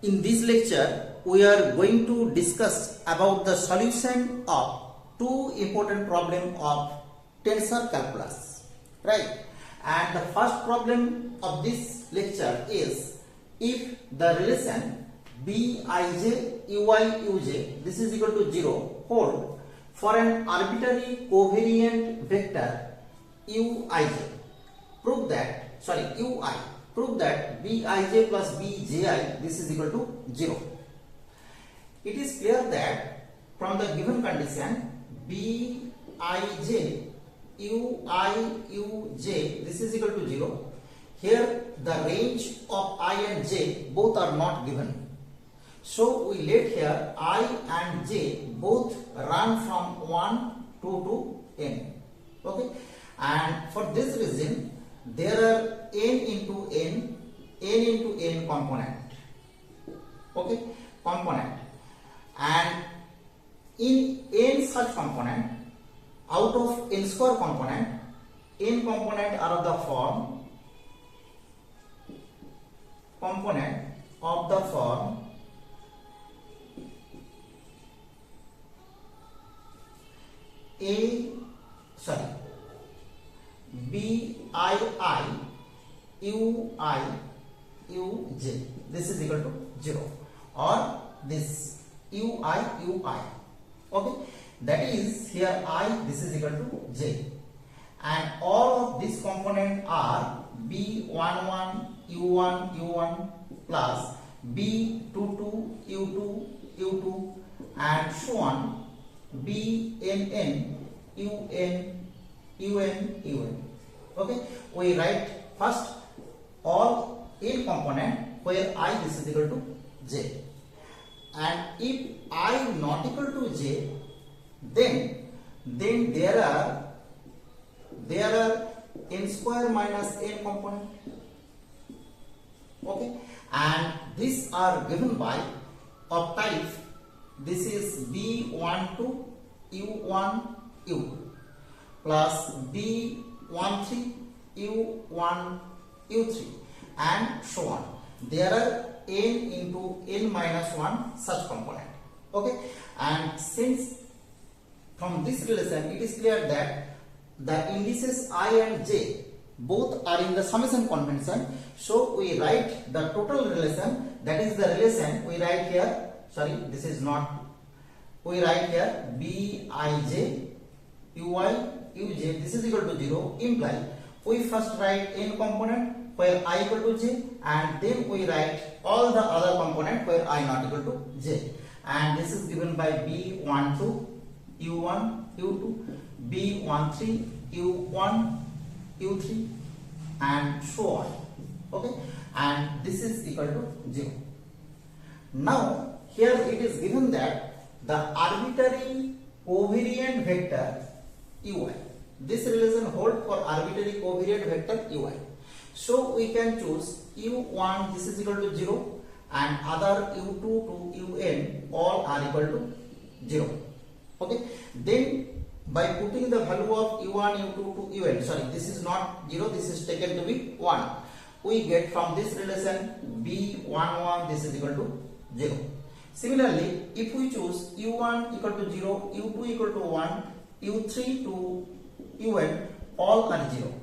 In this lecture, we are going to discuss about the solution of two important problem of tensor calculus, right? And the first problem of this lecture is if the relation Bij Uy Uj this is equal to 0 hold for an arbitrary covariant vector Uij. Prove that Ui. Prove that Bij plus Bji this is equal to 0. It is clear that from the given condition Bij Ui Uj this is equal to 0. Here the range of I and j both are not given. So we let here I and j both run from 1 to n. Okay, and for this reason there are n into n component. Okay, component, and in n such component, out of n square component, n component are of the form Bii Ui Uj this is equal to 0, or this Ui. Okay, that is here I this is equal to j, and all of these components are B11 U1 plus B22 U2 and so on Bnn Un. Okay, we write first all n component where I this is equal to j, and if I not equal to j, then there are n square minus n component. Okay, and these are given by of type this is B12 U1 U plus B13 U1 U3 and so on. There are n into n minus 1 such component. Okay, and since from this relation it is clear that the indices I and j both are in the summation convention, so we write the total relation, that is the relation we write here, this is not, we write here Bij Ui Uj this is equal to 0, imply we first write n component where I equal to j, and then we write all the other component where I not equal to j, and this is given by B12 U1 U2 B13 U1 U3 and so on. Okay, and this is equal to 0. Now here it is given that the arbitrary covariant vector Ui, this relation hold for arbitrary covariant vector Ui. So we can choose U1 this is equal to 0 and other U2 to Un all are equal to 0. Okay, then by putting the value of U1 U2 to Un, this is not 0, this is taken to be 1, we get from this relation B11 this is equal to 0. Similarly, if we choose U1 equal to 0, U2 equal to 1, U3 to Un all are 0,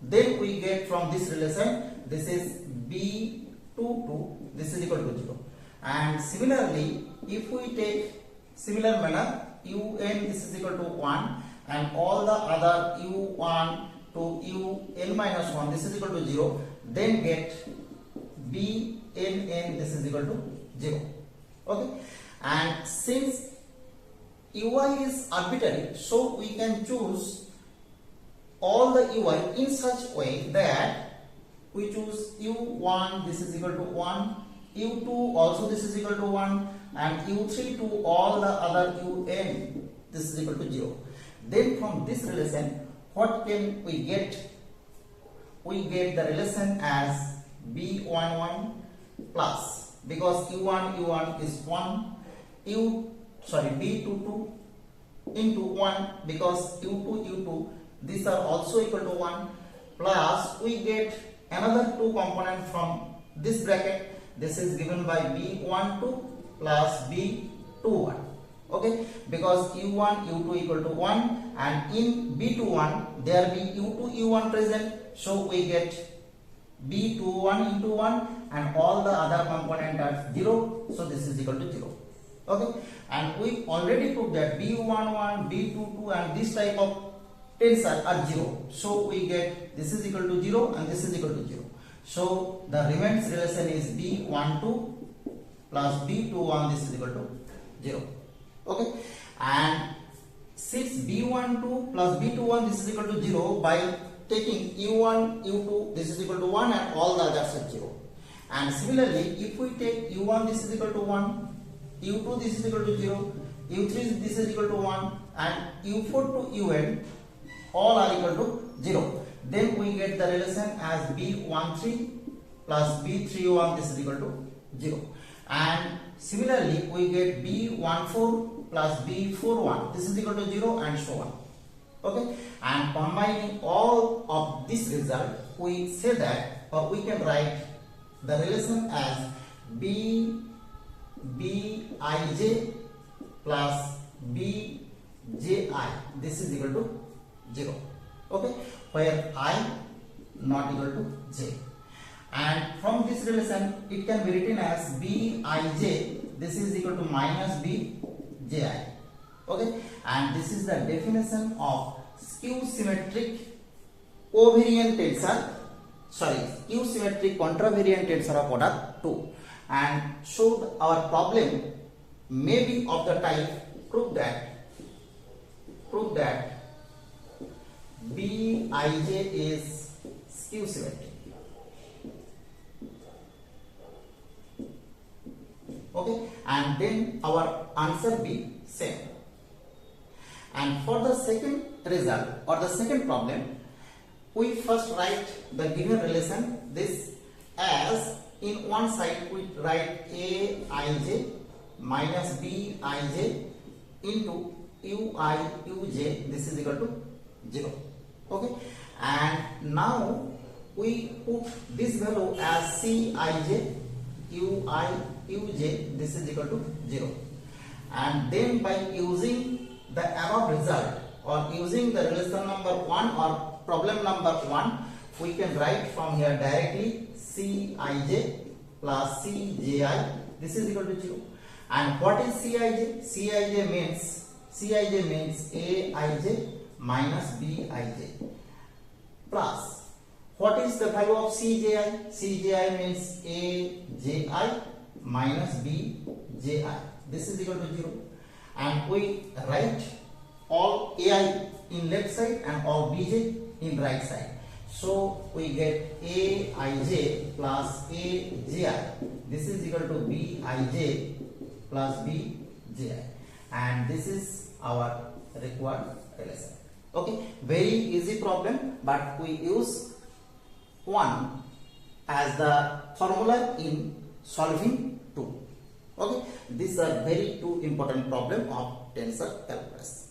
then we get from this relation this is B22 this is equal to 0. And similarly, if we take similar manner Un this is equal to 1 and all the other U1 to Un minus 1 this is equal to 0, then get Bnn this is equal to 0. Okay, and since Ui is arbitrary, so we can choose all the Ui in such way that we choose U1 this is equal to 1, U2 also this is equal to 1 and U3 to all the other Un this is equal to 0. Then from this relation what can we get? We get the relation as B11 plus, because U1 is 1, B22 into 1 because U2 these are also equal to 1, plus we get another two component from this bracket, this is given by B12 plus B21. Okay, because U1, U2 equal to 1 and in B21 there be U2, U1 present, so we get B21 into 1 and all the other component are 0, so this is equal to 0. Okay, and we already proved that B11, B22 and this type of tensor are 0, so we get this is equal to 0 and this is equal to 0. So the remains relation is B12 plus B21, this is equal to 0. Okay, and since B12 plus B21 this is equal to 0, by taking U1, U2 this is equal to 1 and all the others are 0. And similarly, if we take U1 this is equal to 1, U2 this is equal to 0, U3 this is equal to 1 and U4 to UN all are equal to 0, then we get the relation as B13 plus B31, this is equal to 0. And similarly, we get B14 plus B41, this is equal to 0 and so on. Okay, and combining all of this result, we say that, or we can write the relation as Bij plus Bji, this is equal to 0. Okay, where I not equal to j. And from this relation, it can be written as Bij, this is equal to minus Bji. Okay, and this is the definition of skew symmetric covariant tensor, skew symmetric contravariant tensor of order 2, and showed our problem may be of the type prove that Bij is skew symmetric. Okay, and then our answer be same. And for the second result or the second problem, we first write the given relation this as in one side we write Aij minus Bij into Ui Uj, this is equal to 0. Okay, and now we put this value as Cij Ui Uj, this is equal to 0, and then by using the above result or using the relation number 1 or problem number 1, we can write from here directly Cij plus Cji, this is equal to 0. And what is Cij? Cij means Aij minus Bij plus what is the value of Cji? Cji means Aj minus Bji, this is equal to 0. And we write all Ai in left side and all Bj in right side, so we get Aij plus Abi, this is equal to Bij plus Bji, and this is our required relation. Okay, very easy problem, but we use 1 as the formula in solving 2. Okay, these are very two important problem of tensor calculus.